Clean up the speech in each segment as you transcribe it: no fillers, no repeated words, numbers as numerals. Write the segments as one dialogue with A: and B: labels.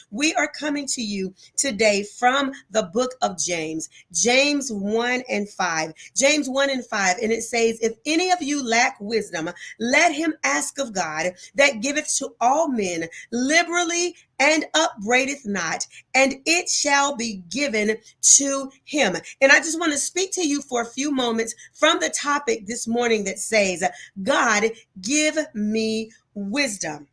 A: We are coming to you today from the book of James, James 1 and 5. James 1 and 5, and it says, if any of you lack wisdom, let him ask of God, that giveth to all men liberally and upbraideth not, and it shall be given to him. And I just want to speak to you for a few moments from the topic this morning that says, God, give me wisdom.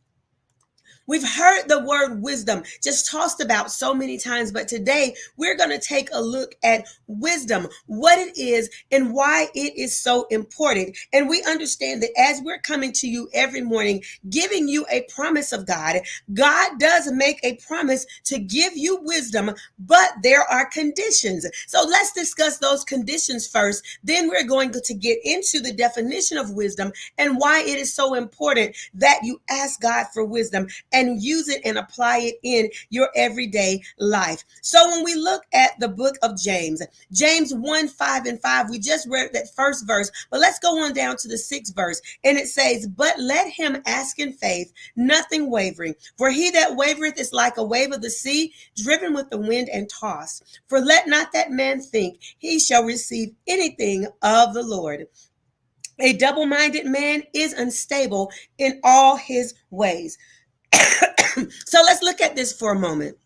A: We've heard the word wisdom just tossed about so many times, but today we're going to take a look at wisdom, what it is and why it is so important. And we understand that as we're coming to you every morning, giving you a promise of God, God does make a promise to give you wisdom, but there are conditions. So let's discuss those conditions first. Then we're going to get into the definition of wisdom and why it is so important that you ask God for wisdom and use it and apply it in your everyday life. So when we look at the book of James, James 1, 5 and 5, we just read that first verse, but let's go on down to the sixth verse. And it says, but let him ask in faith, nothing wavering. For he that wavereth is like a wave of the sea, driven with the wind and tossed. For let not that man think he shall receive anything of the Lord. A double-minded man is unstable in all his ways. So let's look at this for a moment.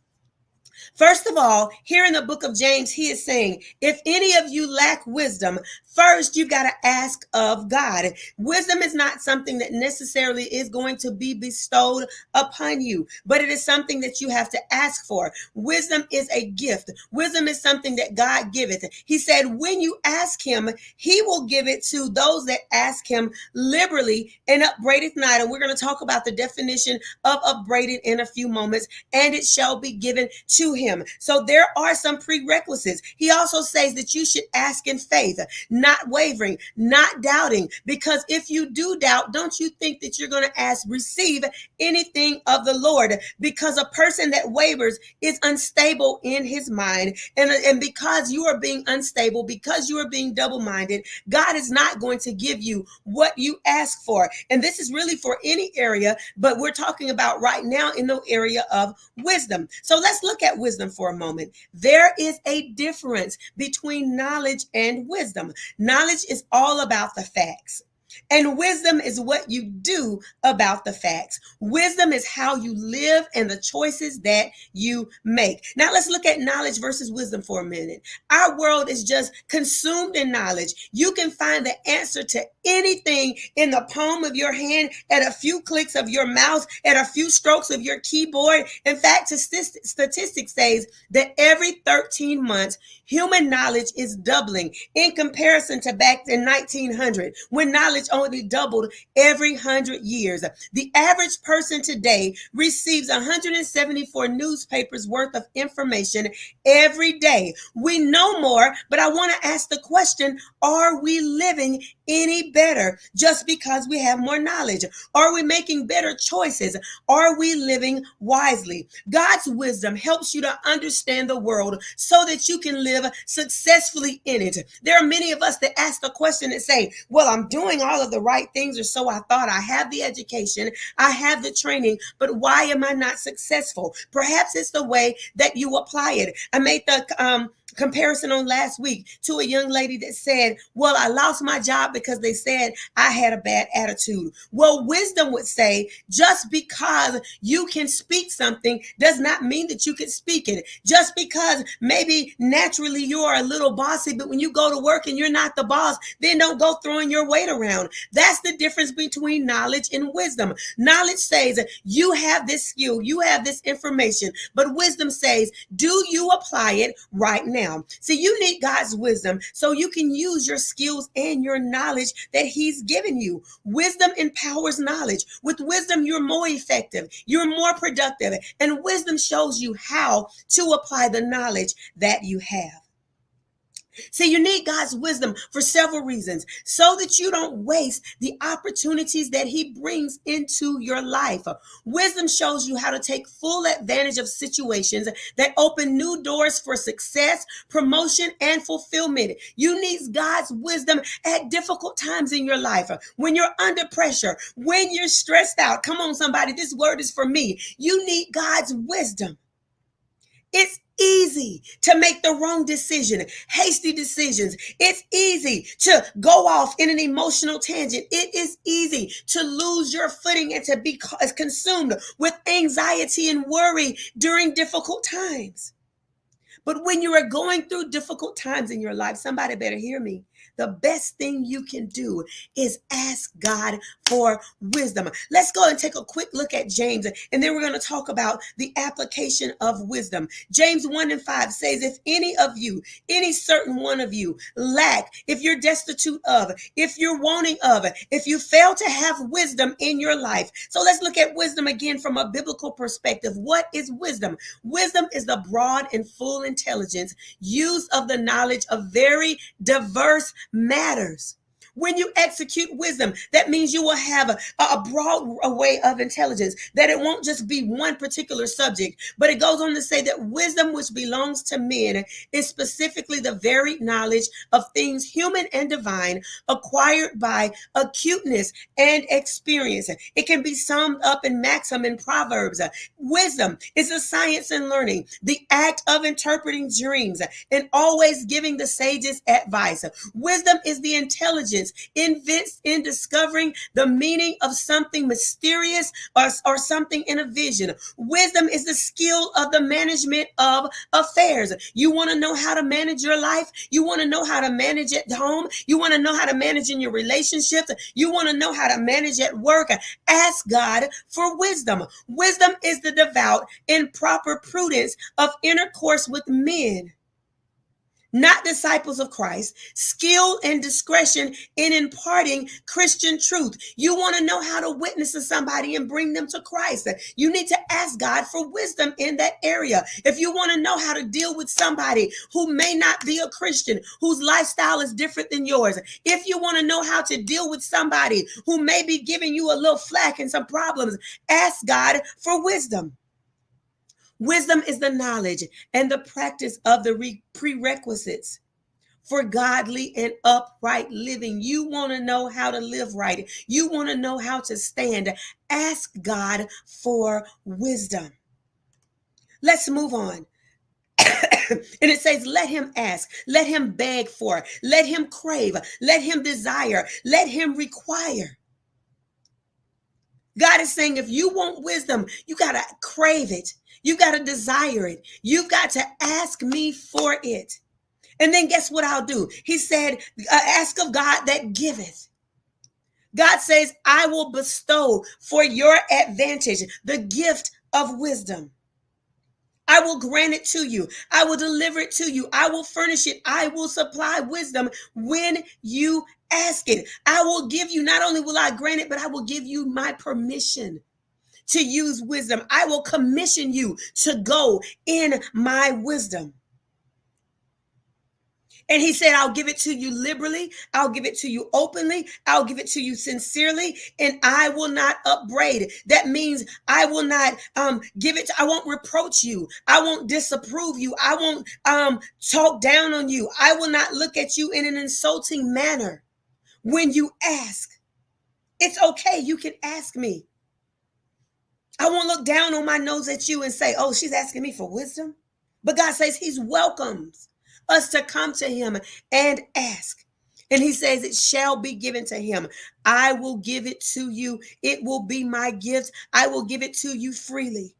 A: First of all, here in the book of James, he is saying, if any of you lack wisdom, first you got to ask of God. Wisdom is not something that necessarily is going to be bestowed upon you, but it is something that you have to ask for. Wisdom is a gift. Wisdom is something that God giveth. He said, when you ask him, he will give it to those that ask him liberally and upbraideth not. And we're going to talk about the definition of upbraided in a few moments, and it shall be given to him. So there are some prerequisites. He also says that you should ask in faith, not wavering, not doubting, because if you do doubt, don't you think that you're going to receive anything of the Lord? Because a person that wavers is unstable in his mind. And because you are being unstable, because you are being double-minded, God is not going to give you what you ask for. And this is really for any area, but we're talking about right now in the area of wisdom. So let's look at wisdom for a moment. There is a difference between knowledge and wisdom. Knowledge is all about the facts. And wisdom is what you do about the facts. Wisdom is how you live and the choices that you make. Now let's look at knowledge versus wisdom for a minute. Our world is just consumed in knowledge. You can find the answer to anything in the palm of your hand, at a few clicks of your mouse, at a few strokes of your keyboard. In fact, statistics says that every 13 months, human knowledge is doubling in comparison to back in 1900, when knowledge only doubled every 100 years. The average person today receives 174 newspapers worth of information every day. We know more, but I want to ask the question, are we living any better just because we have more knowledge? Are we making better choices? Are we living wisely? God's wisdom helps you to understand the world so that you can live successfully in it. There are many of us that ask the question and say, well, I'm doing all of the right things, or so I thought. I have the education, I have the training, but why am I not successful? Perhaps it's the way that you apply it. I made the comparison on last week to a young lady that said, well, I lost my job because they said I had a bad attitude. Well, wisdom would say, just because you can speak something does not mean that you can speak it. Just because maybe naturally you are a little bossy, but when you go to work and you're not the boss, then don't go throwing your weight around. That's the difference between knowledge and wisdom. Knowledge says you have this skill, you have this information, but wisdom says, do you apply it right now? See, you need God's wisdom so you can use your skills and your knowledge that he's given you. Wisdom empowers knowledge. With wisdom, you're more effective, you're more productive, and wisdom shows you how to apply the knowledge that you have. See, you need God's wisdom for several reasons, so that you don't waste the opportunities that he brings into your life. Wisdom shows you how to take full advantage of situations that open new doors for success, promotion, and fulfillment. You need God's wisdom at difficult times in your life, when you're under pressure, when you're stressed out. Come on, somebody, this word is for me. You need God's wisdom. It's easy to make the wrong decision, hasty decisions. It's easy to go off in an emotional tangent. It is easy to lose your footing and to be consumed with anxiety and worry during difficult times. But when you are going through difficult times in your life, somebody better hear me. The best thing you can do is ask God for wisdom. Let's go and take a quick look at James, and then we're going to talk about the application of wisdom. James 1:5 says, if any of you, any certain one of you lack, if you're destitute of, if you're wanting of, if you fail to have wisdom in your life. So let's look at wisdom again from a biblical perspective. What is wisdom? Wisdom is the broad and full intelligence, use of the knowledge of very diverse matters. When you execute wisdom, that means you will have a broad array of intelligence, that it won't just be one particular subject. But it goes on to say that wisdom which belongs to men is specifically the very knowledge of things human and divine, acquired by acuteness and experience. It can be summed up in maxim in Proverbs. Wisdom is a science and learning, the act of interpreting dreams and always giving the sages advice. Wisdom is the intelligence invests in discovering the meaning of something mysterious or something in a vision. Wisdom is the skill of the management of affairs. You want to know how to manage your life? You want to know how to manage at home? You want to know how to manage in your relationships? You want to know how to manage at work? Ask God for wisdom. Wisdom is the devout and proper prudence of intercourse with men, not disciples of Christ, skill and discretion in imparting Christian truth. You want to know how to witness to somebody and bring them to Christ. You need to ask God for wisdom in that area. If you want to know how to deal with somebody who may not be a Christian, whose lifestyle is different than yours, if you want to know how to deal with somebody who may be giving you a little flack and some problems, ask God for wisdom. Wisdom is the knowledge and the practice of the prerequisites for godly and upright living. You want to know how to live right. You want to know how to stand. Ask God for wisdom. Let's move on. And it says, let him ask, let him beg for, let him crave, let him desire, let him require. God is saying, if you want wisdom, you got to crave it. You got to desire it. You've got to ask me for it. And then guess what I'll do? He said, ask of God that giveth. God says, I will bestow for your advantage the gift of wisdom. I will grant it to you. I will deliver it to you. I will furnish it. I will supply wisdom when you ask it. I will give you, not only will I grant it, but I will give you my permission to use wisdom. I will commission you to go in my wisdom. And he said, I'll give it to you liberally. I'll give it to you openly. I'll give it to you sincerely. And I will not upbraid. That means I will not I won't reproach you. I won't disapprove you. I won't talk down on you. I will not look at you in an insulting manner when you ask. It's okay. You can ask me. I won't look down on my nose at you and say, oh, she's asking me for wisdom. But God says he welcomes us to come to him and ask. And he says it shall be given to him. I will give it to you. It will be my gift. I will give it to you freely.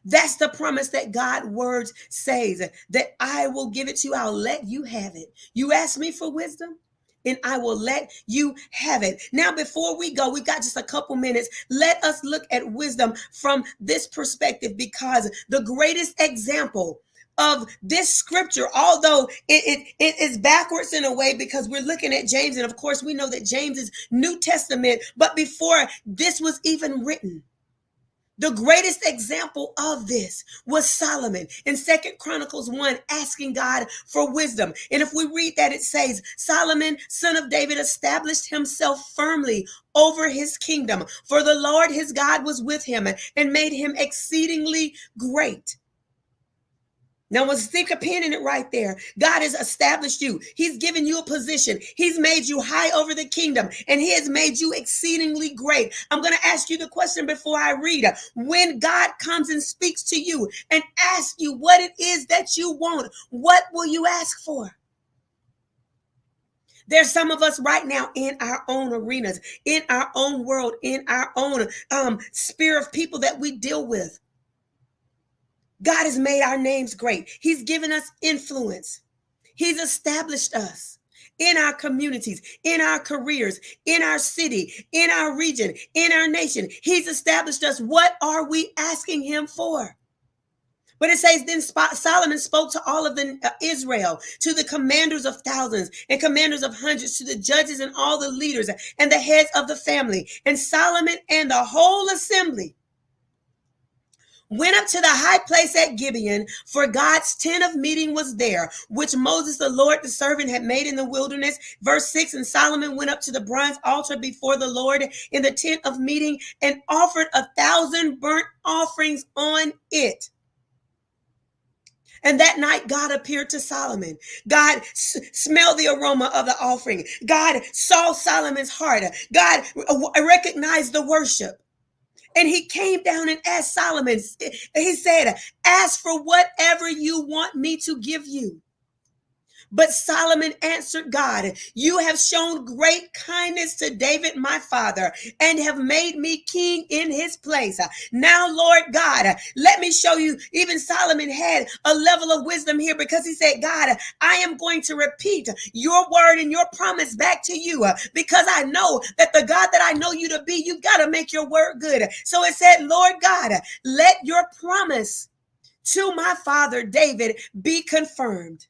A: That's the promise that God's words says, that I will give it to you. I'll let you have it. You ask me for wisdom, and I will let you have it. Now, before we go, we've got just a couple minutes. Let us look at wisdom from this perspective, because the greatest example of this scripture, although it is backwards in a way, because we're looking at James, and of course we know that James is New Testament, but before this was even written, The greatest example of this was Solomon in 2nd Chronicles 1, asking God for wisdom. And if we read that, it says, Solomon, son of David, established himself firmly over his kingdom, for the Lord his God was with him and made him exceedingly great. Now, let's stick a pin in it right there. God has established you. He's given you a position. He's made you high over the kingdom, and he has made you exceedingly great. I'm going to ask you the question before I read. When God comes and speaks to you and asks you what it is that you want, what will you ask for? There's some of us right now in our own arenas, in our own world, in our own sphere of people that we deal with. God has made our names great. He's given us influence. He's established us in our communities, in our careers, in our city, in our region, in our nation. He's established us. What are we asking him for? But it says, then Solomon spoke to all of the Israel, to the commanders of thousands and commanders of hundreds, to the judges and all the leaders and the heads of the family. And Solomon and the whole assembly went up to the high place at Gibeon, for God's tent of meeting was there, which Moses, the Lord, the servant, had made in the wilderness. Verse 6, and Solomon went up to the bronze altar before the Lord in the tent of meeting and offered 1,000 burnt offerings on it. And that night, God appeared to Solomon. God smelled the aroma of the offering. God saw Solomon's heart. God recognized the worship. And he came down and asked Solomon, he said, ask for whatever you want me to give you. But Solomon answered God, you have shown great kindness to David, my father, and have made me king in his place. Now, Lord God, let me show you. Even Solomon had a level of wisdom here, because he said, God, I am going to repeat your word and your promise back to you, because I know that the God that I know you to be, you've got to make your word good. So it said, Lord God, let your promise to my father David be confirmed.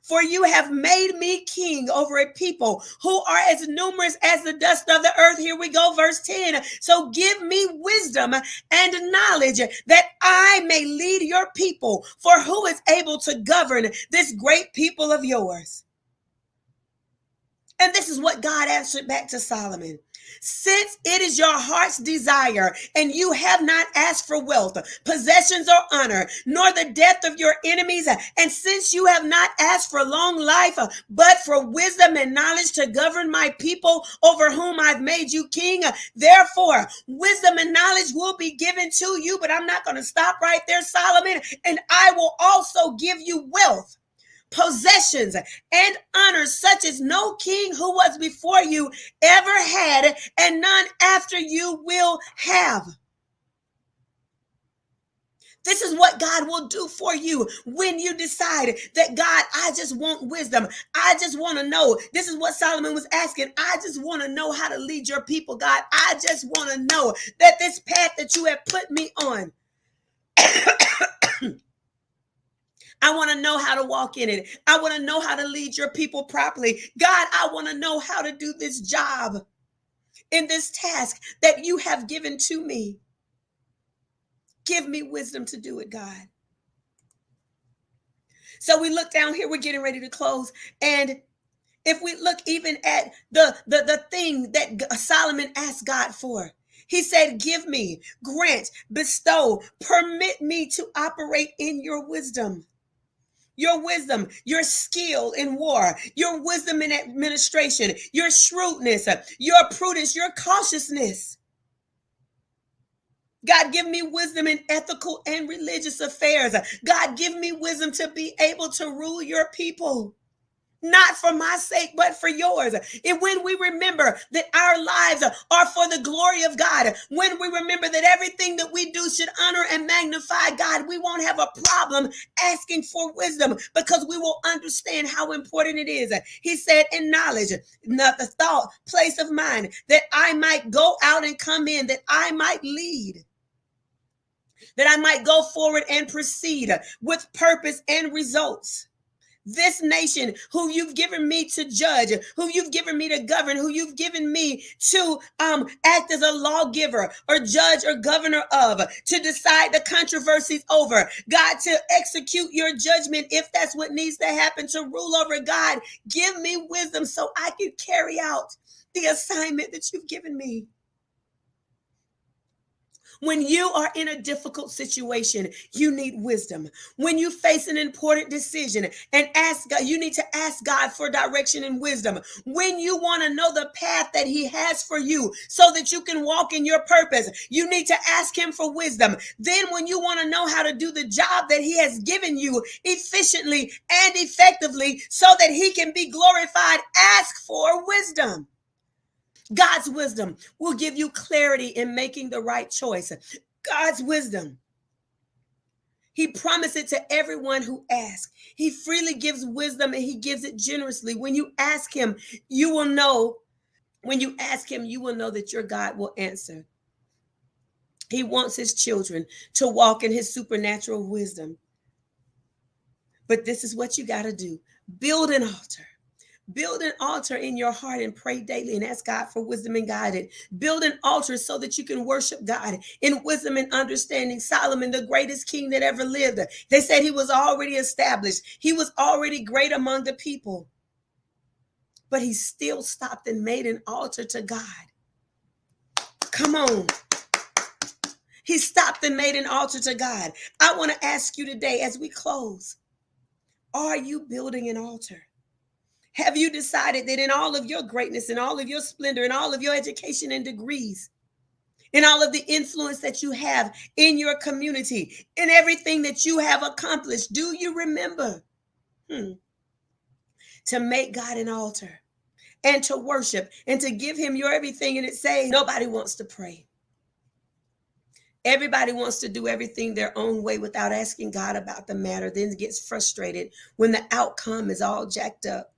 A: For you have made me king over a people who are as numerous as the dust of the earth. Here we go, verse 10. So give me wisdom and knowledge that I may lead your people. For who is able to govern this great people of yours? And this is what God answered back to Solomon. Since it is your heart's desire, and you have not asked for wealth, possessions, or honor, nor the death of your enemies, and since you have not asked for long life, but for wisdom and knowledge to govern my people over whom I've made you king, therefore wisdom and knowledge will be given to you. But I'm not going to stop right there, Solomon. And I will also give you wealth, possessions, and honors such as no king who was before you ever had, and none after you will have. This is what God will do for you when you decide that, God, I just want wisdom. I just want to know. This is what Solomon was asking. I just want to know how to lead your people, God. I just want to know that this path that you have put me on, I want to know how to walk in it. I want to know how to lead your people properly. God, I want to know how to do this job in this task that you have given to me. Give me wisdom to do it, God. So we look down here, we're getting ready to close. And if we look even at the thing that Solomon asked God for, he said, give me, grant, bestow, permit me to operate in your wisdom. Your wisdom, your skill in war, your wisdom in administration, your shrewdness, your prudence, your cautiousness. God, give me wisdom in ethical and religious affairs. God, give me wisdom to be able to rule your people. Not for my sake, but for yours. And when we remember that our lives are for the glory of God, when we remember that everything that we do should honor and magnify God, we won't have a problem asking for wisdom, because we will understand how important it is. He said, in knowledge, not the thought, place of mind, that I might go out and come in, that I might lead, that I might go forward and proceed with purpose and results. this nation, who you've given me to judge, who you've given me to govern, who you've given me to act as a lawgiver or judge or governor of, to decide the controversies over. God, to execute your judgment if that's what needs to happen, to rule over. God, give me wisdom so I can carry out the assignment that you've given me. When you are in a difficult situation, you need wisdom. When you face an important decision and ask God, you need to ask God for direction and wisdom. When you want to know the path that He has for you so that you can walk in your purpose, you need to ask Him for wisdom. Then when you want to know how to do the job that He has given you efficiently and effectively so that He can be glorified, ask for wisdom. God's wisdom will give you clarity in making the right choice. God's wisdom, He promised it to everyone who asks. He freely gives wisdom and He gives it generously. When you ask Him, you will know. When you ask Him, you will know that your God will answer. He wants His children to walk in His supernatural wisdom. But this is what you got to do. Build an altar. Build an altar in your heart and pray daily and ask God for wisdom and guidance. Build an altar so that you can worship God in wisdom and understanding. Solomon, the greatest king that ever lived, they said he was already established. He was already great among the people. But he still stopped and made an altar to God. Come on. He stopped and made an altar to God. I want to ask you today as we close, are you building an altar? Have you decided that in all of your greatness, in all of your splendor, in all of your education and degrees, in all of the influence that you have in your community, in everything that you have accomplished, do you remember to make God an altar and to worship and to give Him your everything? And it says nobody wants to pray. Everybody wants to do everything their own way without asking God about the matter, then gets frustrated when the outcome is all jacked up.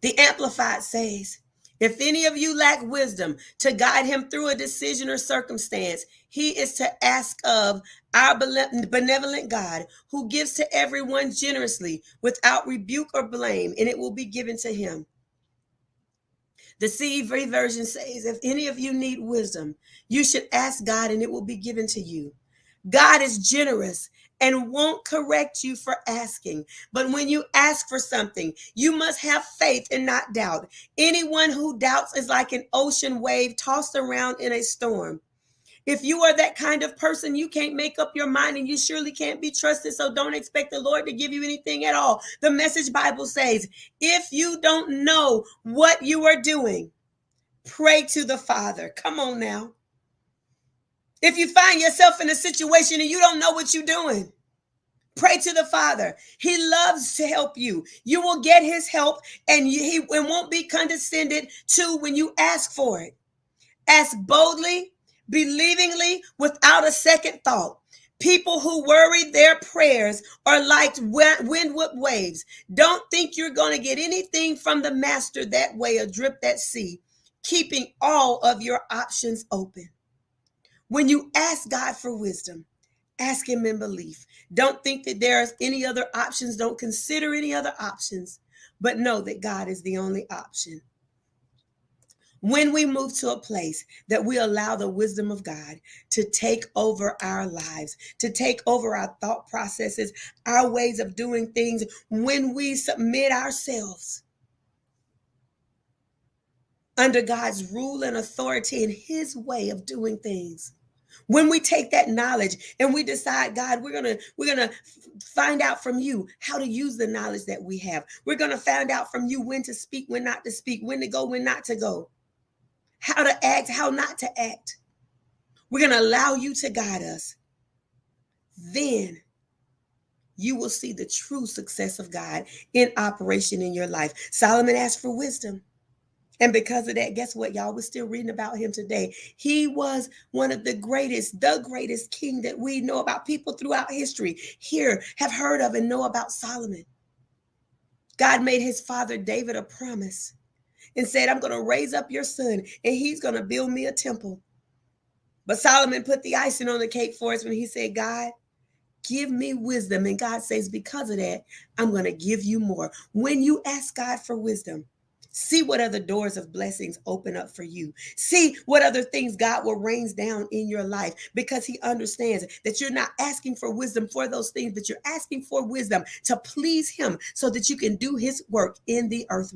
A: The Amplified says, if any of you lack wisdom to guide him through a decision or circumstance, he is to ask of our benevolent God, who gives to everyone generously without rebuke or blame, and it will be given to him. The CEV version says, if any of you need wisdom, you should ask God and it will be given to you. God is generous and won't correct you for asking. But when you ask for something, you must have faith and not doubt. Anyone who doubts is like an ocean wave tossed around in a storm. If you are that kind of person, you can't make up your mind and you surely can't be trusted. So don't expect the Lord to give you anything at all. The Message Bible says, if you don't know what you are doing, pray to the Father. Come on now. If you find yourself in a situation and you don't know what you're doing, pray to the Father. He loves to help you. You will get His help, and He won't be condescended to when you ask for it. Ask boldly, believingly, without a second thought. People who worry their prayers are like windward waves. Don't think you're going to get anything from the Master that way, adrift at sea, keeping all of your options open. When you ask God for wisdom, ask Him in belief. Don't think that there's any other options. Don't consider any other options, but know that God is the only option. When we move to a place that we allow the wisdom of God to take over our lives, to take over our thought processes, our ways of doing things, when we submit ourselves under God's rule and authority and His way of doing things, when we take that knowledge and we decide, God, we're gonna find out from you how to use the knowledge that we have. We're gonna find out from you when to speak, when not to speak, when to go, when not to go, how to act, how not to act. We're gonna allow you to guide us. Then you will see the true success of God in operation in your life. Solomon asked for wisdom. And because of that, guess what, y'all? We're still reading about him today. He was one of the greatest king that we know about. People throughout history here have heard of and know about Solomon. God made his father David a promise and said, I'm going to raise up your son and he's going to build me a temple. But Solomon put the icing on the cake for us when he said, God, give me wisdom. And God says, because of that, I'm going to give you more. When you ask God for wisdom, see what other doors of blessings open up for you. See what other things God will rain down in your life, because he understands that you're not asking for wisdom for those things, but you're asking for wisdom to please him so that you can do his work in the earth